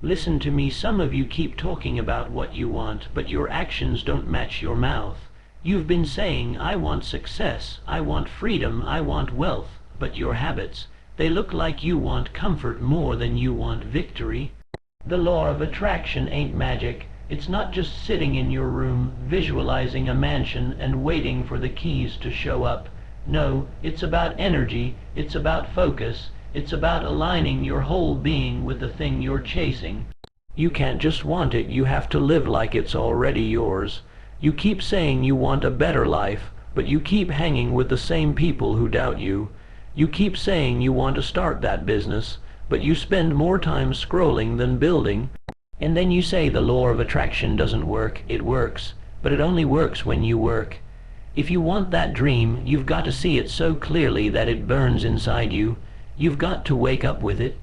Listen to me, some of you keep talking about what you want, but your actions don't match your mouth. You've been saying, I want success, I want freedom, I want wealth, but your habits, they look like you want comfort more than you want victory. The law of attraction ain't magic. It's not just sitting in your room, visualizing a mansion and waiting for the keys to show up. No, it's about energy, it's about focus, it's about aligning your whole being with the thing you're chasing. You can't just want it, you have to live like it's already yours. You keep saying you want a better life, but you keep hanging with the same people who doubt you. You keep saying you want to start that business, but you spend more time scrolling than building. And then you say the law of attraction doesn't work. It works, but it only works when you work. If you want that dream, you've got to see it so clearly that it burns inside you. You've got to wake up with it,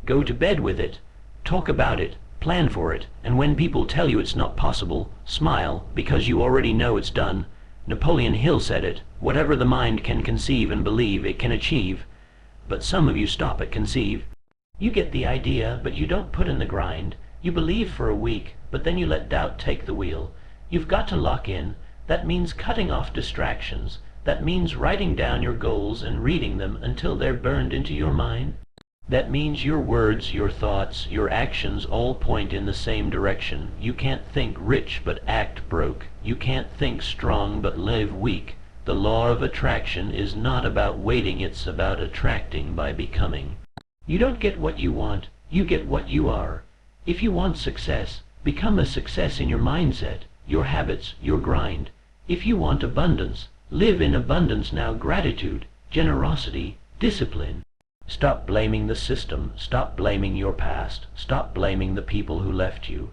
go to bed with it, talk about it, plan for it, and when people tell you it's not possible, smile, because you already know it's done. Napoleon Hill said it, whatever the mind can conceive and believe, it can achieve. But some of you stop at conceive. You get the idea, but you don't put in the grind. You believe for a week, but then you let doubt take the wheel. You've got to lock in. That means cutting off distractions. That means writing down your goals and reading them until they're burned into your mind. That means your words, your thoughts, your actions all point in the same direction. You can't think rich but act broke. You can't think strong but live weak. The law of attraction is not about waiting, it's about attracting by becoming. You don't get what you want, you get what you are. If you want success, become a success in your mindset, your habits, your grind. If you want abundance, live in abundance now. Gratitude, generosity, discipline. Stop blaming the system, stop blaming your past, stop blaming the people who left you.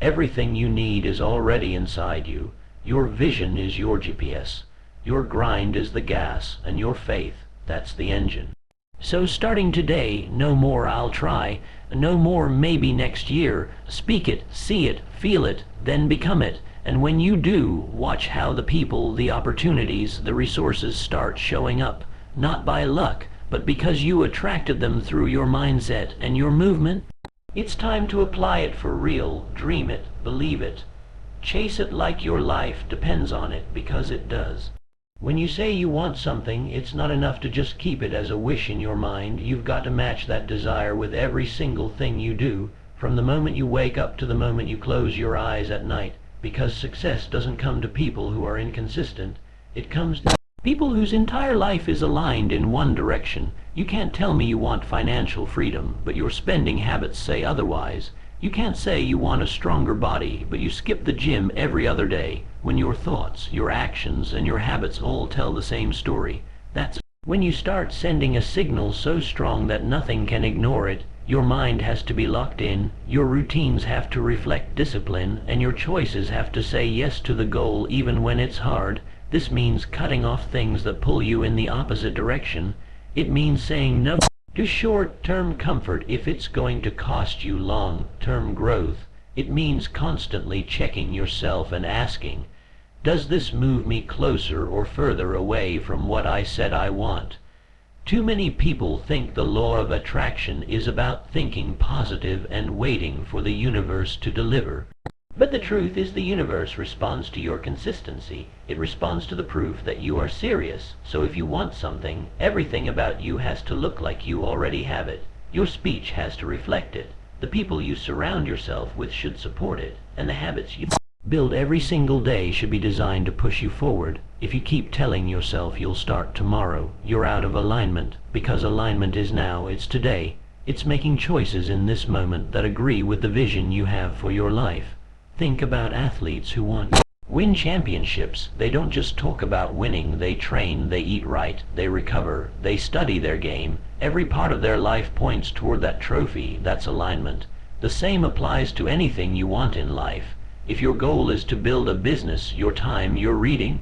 Everything you need is already inside you. Your vision is your GPS. Your grind is the gas, and your faith, that's the engine. So starting today, no more I'll try, no more maybe next year. Speak it, see it, feel it, then become it. And when you do, watch how the people, the opportunities, the resources start showing up, not by luck, but because you attracted them through your mindset and your movement. It's time to apply it for real. Dream it, believe it. Chase it like your life depends on it, because it does. When you say you want something, it's not enough to just keep it as a wish in your mind. You've got to match that desire with every single thing you do, from the moment you wake up to the moment you close your eyes at night. Because success doesn't come to people who are inconsistent. It comes to people whose entire life is aligned in one direction. You can't tell me you want financial freedom, but your spending habits say otherwise. You can't say you want a stronger body, but you skip the gym every other day, when your thoughts, your actions, and your habits all tell the same story. That's when you start sending a signal so strong that nothing can ignore it. Your mind has to be locked in, your routines have to reflect discipline, and your choices have to say yes to the goal even when it's hard. This means cutting off things that pull you in the opposite direction. It means saying no to short-term comfort if it's going to cost you long-term growth. It means constantly checking yourself and asking, does this move me closer or further away from what I said I want? Too many people think the law of attraction is about thinking positive and waiting for the universe to deliver. But the truth is the universe responds to your consistency. It responds to the proof that you are serious. So if you want something, everything about you has to look like you already have it. Your speech has to reflect it. The people you surround yourself with should support it. And the habits you build every single day should be designed to push you forward. If you keep telling yourself you'll start tomorrow, you're out of alignment. Because alignment is now, it's today. It's making choices in this moment that agree with the vision you have for your life. Think about athletes who want to win championships. They don't just talk about winning, they train, they eat right, they recover, they study their game. Every part of their life points toward that trophy. That's alignment. The same applies to anything you want in life. If your goal is to build a business, your time, your reading,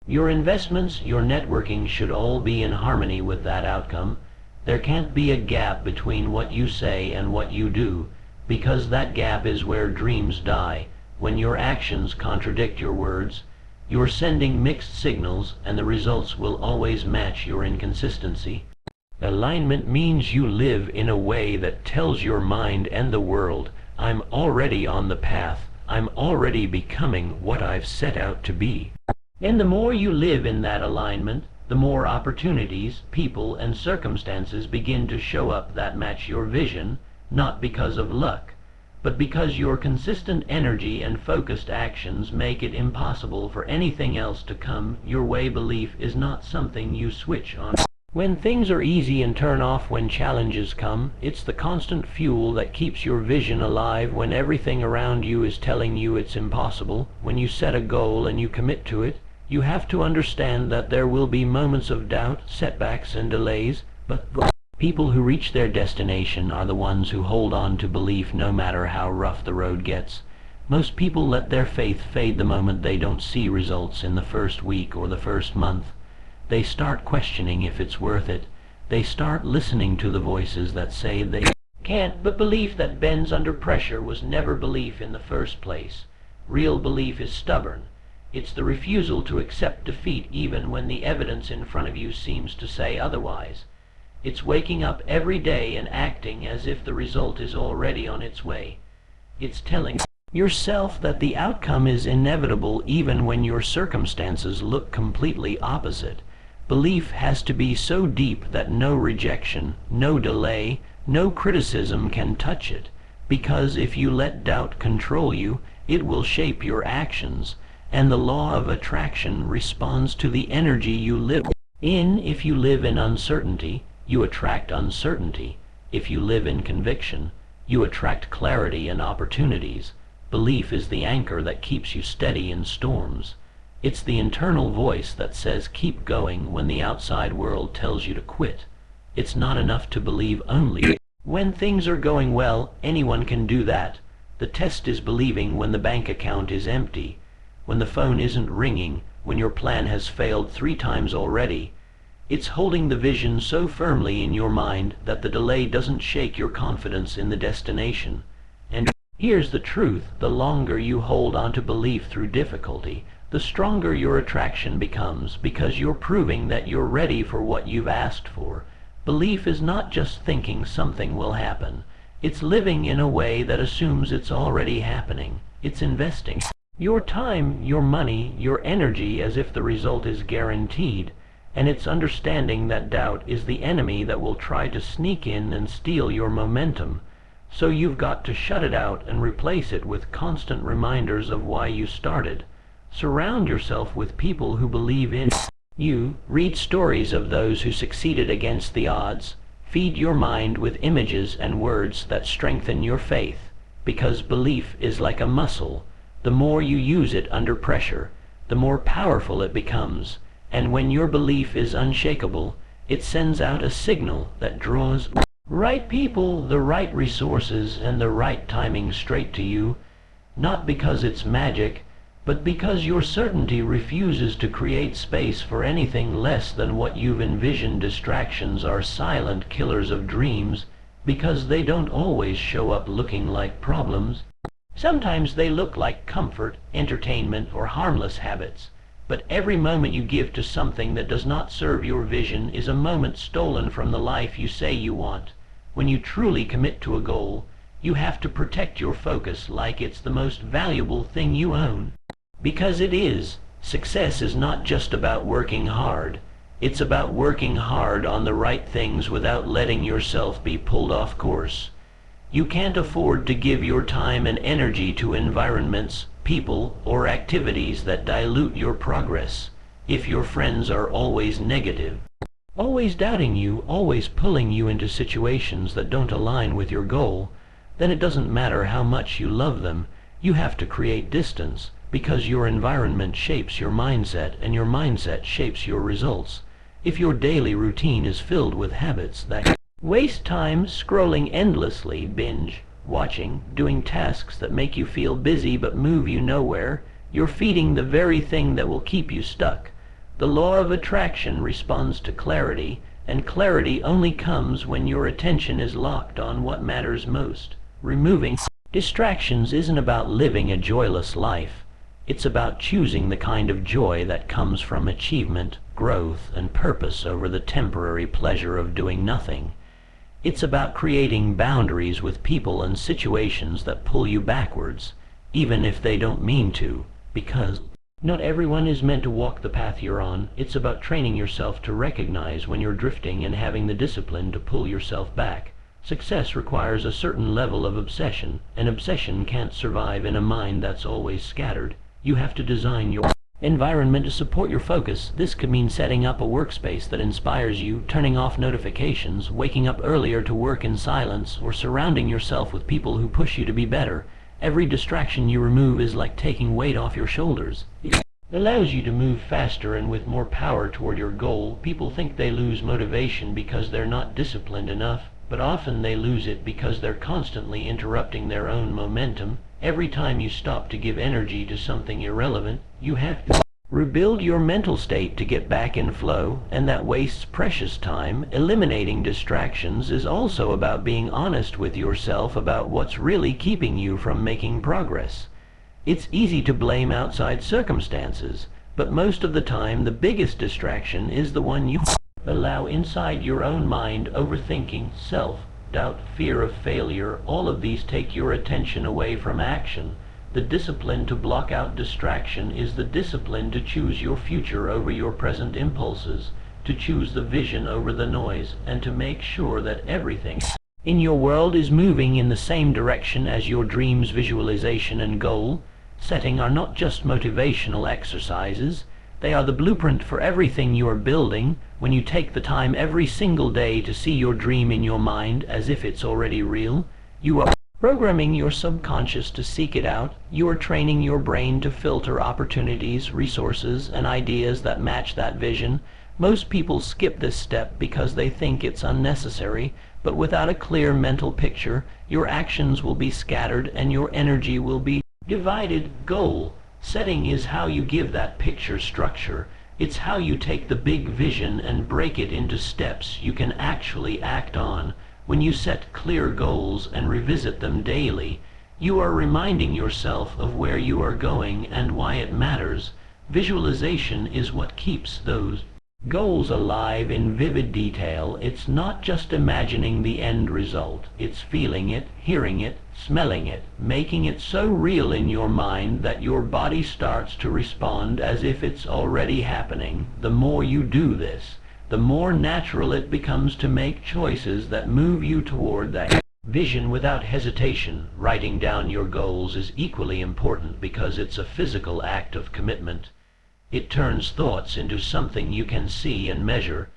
your investments, your networking should all be in harmony with that outcome. There can't be a gap between what you say and what you do, because that gap is where dreams die. When your actions contradict your words, you're sending mixed signals, and the results will always match your inconsistency. Alignment means you live in a way that tells your mind and the world, I'm already on the path, I'm already becoming what I've set out to be. And the more you live in that alignment, the more opportunities, people, and circumstances begin to show up that match your vision, not because of luck, but because your consistent energy and focused actions make it impossible for anything else to come your way. Belief is not something you switch on when things are easy and turn off when challenges come. It's the constant fuel that keeps your vision alive when everything around you is telling you it's impossible. When you set a goal and you commit to it, you have to understand that there will be moments of doubt, setbacks, and delays, but people who reach their destination are the ones who hold on to belief no matter how rough the road gets. Most people let their faith fade the moment they don't see results in the first week or the first month. They start questioning if it's worth it. They start listening to the voices that say they can't, but belief that bends under pressure was never belief in the first place. Real belief is stubborn. It's the refusal to accept defeat even when the evidence in front of you seems to say otherwise. It's waking up every day and acting as if the result is already on its way. It's telling yourself that the outcome is inevitable even when your circumstances look completely opposite. Belief has to be so deep that no rejection, no delay, no criticism can touch it, because if you let doubt control you, it will shape your actions, and the law of attraction responds to the energy you live in. If you live in uncertainty, you attract uncertainty. If you live in conviction, you attract clarity and opportunities. Belief is the anchor that keeps you steady in storms. It's the internal voice that says keep going when the outside world tells you to quit. It's not enough to believe only when things are going well. Anyone can do that. The test is believing when the bank account is empty, when the phone isn't ringing, when your plan has failed 3 times already. It's holding the vision so firmly in your mind that the delay doesn't shake your confidence in the destination. And here's the truth: the longer you hold on to belief through difficulty, the stronger your attraction becomes, because you're proving that you're ready for what you've asked for. Belief is not just thinking something will happen. It's living in a way that assumes it's already happening. It's investing your time, your money, your energy as if the result is guaranteed. And it's understanding that doubt is the enemy that will try to sneak in and steal your momentum. So you've got to shut it out and replace it with constant reminders of why you started. Surround yourself with people who believe in you. Read stories of those who succeeded against the odds. Feed your mind with images and words that strengthen your faith, because belief is like a muscle. The more you use it under pressure, the more powerful it becomes. And when your belief is unshakable, it sends out a signal that draws right people, the right resources, and the right timing straight to you. Not because it's magic, but because your certainty refuses to create space for anything less than what you've envisioned. Distractions are silent killers of dreams, because they don't always show up looking like problems. Sometimes they look like comfort, entertainment, or harmless habits. But every moment you give to something that does not serve your vision is a moment stolen from the life you say you want. When you truly commit to a goal, you have to protect your focus like it's the most valuable thing you own. Because it is. Success is not just about working hard. It's about working hard on the right things without letting yourself be pulled off course. You can't afford to give your time and energy to environments, people, or activities that dilute your progress. If your friends are always negative, always doubting you, always pulling you into situations that don't align with your goal, then it doesn't matter how much you love them. You have to create distance, because your environment shapes your mindset, and your mindset shapes your results. If your daily routine is filled with habits that waste time scrolling endlessly, binge watching, doing tasks that make you feel busy but move you nowhere, you're feeding the very thing that will keep you stuck. The law of attraction responds to clarity, and clarity only comes when your attention is locked on what matters most. Removing distractions isn't about living a joyless life. It's about choosing the kind of joy that comes from achievement, growth, and purpose over the temporary pleasure of doing nothing. It's about creating boundaries with people and situations that pull you backwards, even if they don't mean to, because not everyone is meant to walk the path you're on. It's about training yourself to recognize when you're drifting and having the discipline to pull yourself back. Success requires a certain level of obsession, and obsession can't survive in a mind that's always scattered. You have to design your environment to support your focus. This could mean setting up a workspace that inspires you, turning off notifications, waking up earlier to work in silence, or surrounding yourself with people who push you to be better. Every distraction you remove is like taking weight off your shoulders. It allows you to move faster and with more power toward your goal. People think they lose motivation because they're not disciplined enough, but often they lose it because they're constantly interrupting their own momentum. Every time you stop to give energy to something irrelevant, you have to rebuild your mental state to get back in flow, and that wastes precious time. Eliminating distractions is also about being honest with yourself about what's really keeping you from making progress. It's easy to blame outside circumstances, but most of the time the biggest distraction is the one you allow inside your own mind. Overthinking, self-doubt, fear of failure, all of these take your attention away from action. The discipline to block out distraction is the discipline to choose your future over your present impulses, to choose the vision over the noise, and to make sure that everything in your world is moving in the same direction as your dreams. Visualization and goal setting are not just motivational exercises. They are the blueprint for everything you are building. When you take the time every single day to see your dream in your mind as if it's already real, you are programming your subconscious to seek it out. You are training your brain to filter opportunities, resources, and ideas that match that vision. Most people skip this step because they think it's unnecessary, but without a clear mental picture, your actions will be scattered and your energy will be divided. Goal setting is how you give that picture structure. It's how you take the big vision and break it into steps you can actually act on. When you set clear goals and revisit them daily, you are reminding yourself of where you are going and why it matters. Visualization is what keeps those goals alive in vivid detail. It's not just imagining the end result. It's feeling it, hearing it, smelling it, making it so real in your mind that your body starts to respond as if it's already happening. The more you do this, the more natural it becomes to make choices that move you toward that vision without hesitation. Writing down your goals is equally important because it's a physical act of commitment. It turns thoughts into something you can see and measure,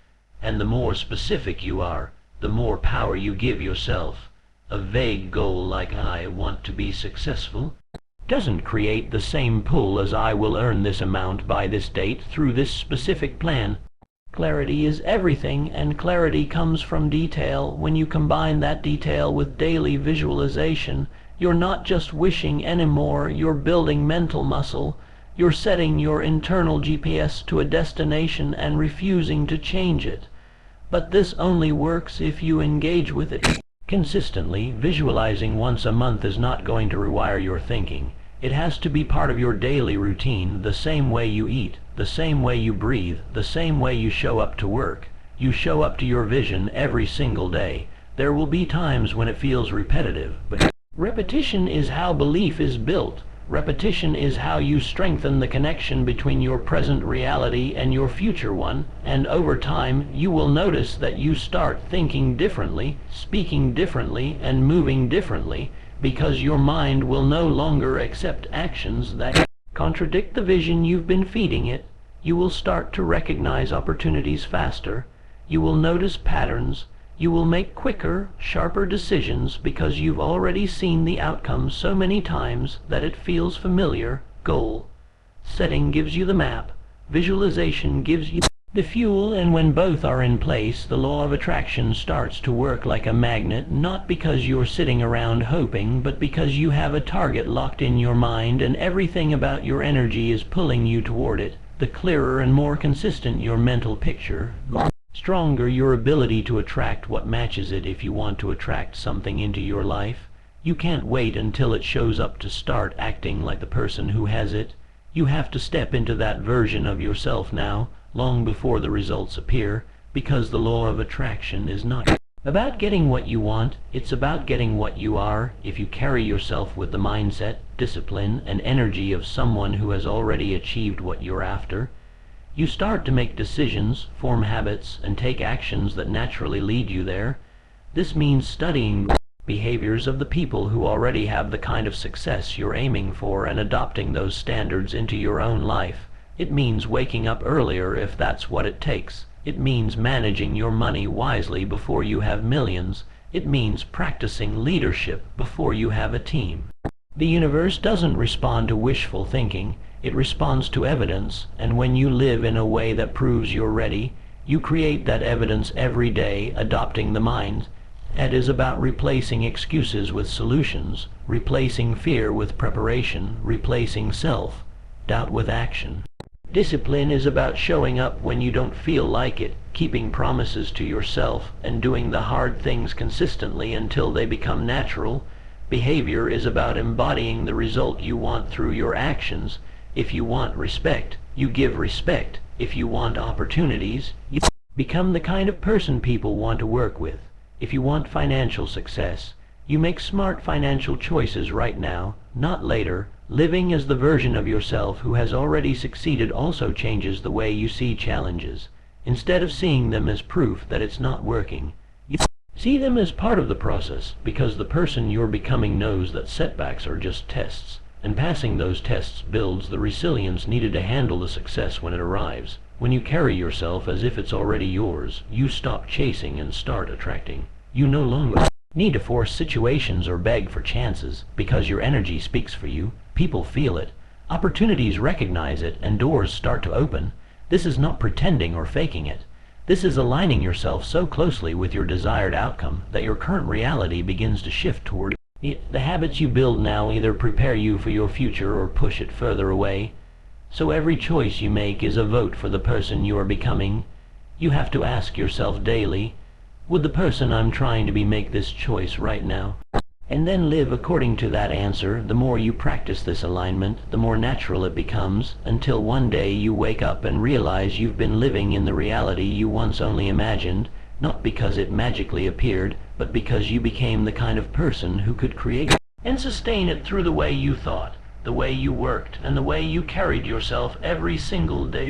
and the more specific you are, the more power you give yourself. A vague goal like "I want to be successful" doesn't create the same pull as "I will earn this amount by this date through this specific plan." Clarity is everything, and clarity comes from detail. When you combine that detail with daily visualization, you're not just wishing anymore, you're building mental muscle. You're setting your internal GPS to a destination and refusing to change it. But this only works if you engage with it consistently. Visualizing once a month is not going to rewire your thinking. It has to be part of your daily routine, the same way you eat, the same way you breathe, the same way you show up to work. You show up to your vision every single day. There will be times when it feels repetitive, but repetition is how belief is built. Repetition is how you strengthen the connection between your present reality and your future one, and over time you will notice that you start thinking differently, speaking differently, and moving differently, because your mind will no longer accept actions that contradict the vision you've been feeding it. You will start to recognize opportunities faster. You will notice patterns. You will make quicker, sharper decisions because you've already seen the outcome so many times that it feels familiar. Goal setting gives you the map. Visualization gives you the fuel, and when both are in place, the law of attraction starts to work like a magnet, not because you're sitting around hoping, but because you have a target locked in your mind and everything about your energy is pulling you toward it. The clearer and more consistent your mental picture, the stronger your ability to attract what matches it. If you want to attract something into your life, you can't wait until it shows up to start acting like the person who has it. You have to step into that version of yourself now, long before the results appear, because the law of attraction is not about getting what you want, it's about getting what you are. If you carry yourself with the mindset, discipline, and energy of someone who has already achieved what you're after, you start to make decisions, form habits, and take actions that naturally lead you there. This means studying behaviors of the people who already have the kind of success you're aiming for and adopting those standards into your own life. It means waking up earlier if that's what it takes. It means managing your money wisely before you have millions. It means practicing leadership before you have a team. The universe doesn't respond to wishful thinking. It responds to evidence, and when you live in a way that proves you're ready, you create that evidence every day, adopting the mind. It is about replacing excuses with solutions, replacing fear with preparation, replacing self-doubt with action. Discipline is about showing up when you don't feel like it, keeping promises to yourself, and doing the hard things consistently until they become natural. Behavior is about embodying the result you want through your actions. If you want respect, you give respect. If you want opportunities, you become the kind of person people want to work with. If you want financial success, you make smart financial choices right now, not later. Living as the version of yourself who has already succeeded also changes the way you see challenges. Instead of seeing them as proof that it's not working, you see them as part of the process, because the person you're becoming knows that setbacks are just tests, and passing those tests builds the resilience needed to handle the success when it arrives. When you carry yourself as if it's already yours, you stop chasing and start attracting. You no longer need to force situations or beg for chances, because your energy speaks for you. People feel it. Opportunities recognize it, and doors start to open. This is not pretending or faking it. This is aligning yourself so closely with your desired outcome that your current reality begins to shift toward it. The habits you build now either prepare you for your future or push it further away. So every choice you make is a vote for the person you are becoming. You have to ask yourself daily, would the person I'm trying to be make this choice right now? And then live according to that answer. The more you practice this alignment, the more natural it becomes, until one day you wake up and realize you've been living in the reality you once only imagined, not because it magically appeared, but because you became the kind of person who could create and sustain it through the way you thought, the way you worked, and the way you carried yourself every single day.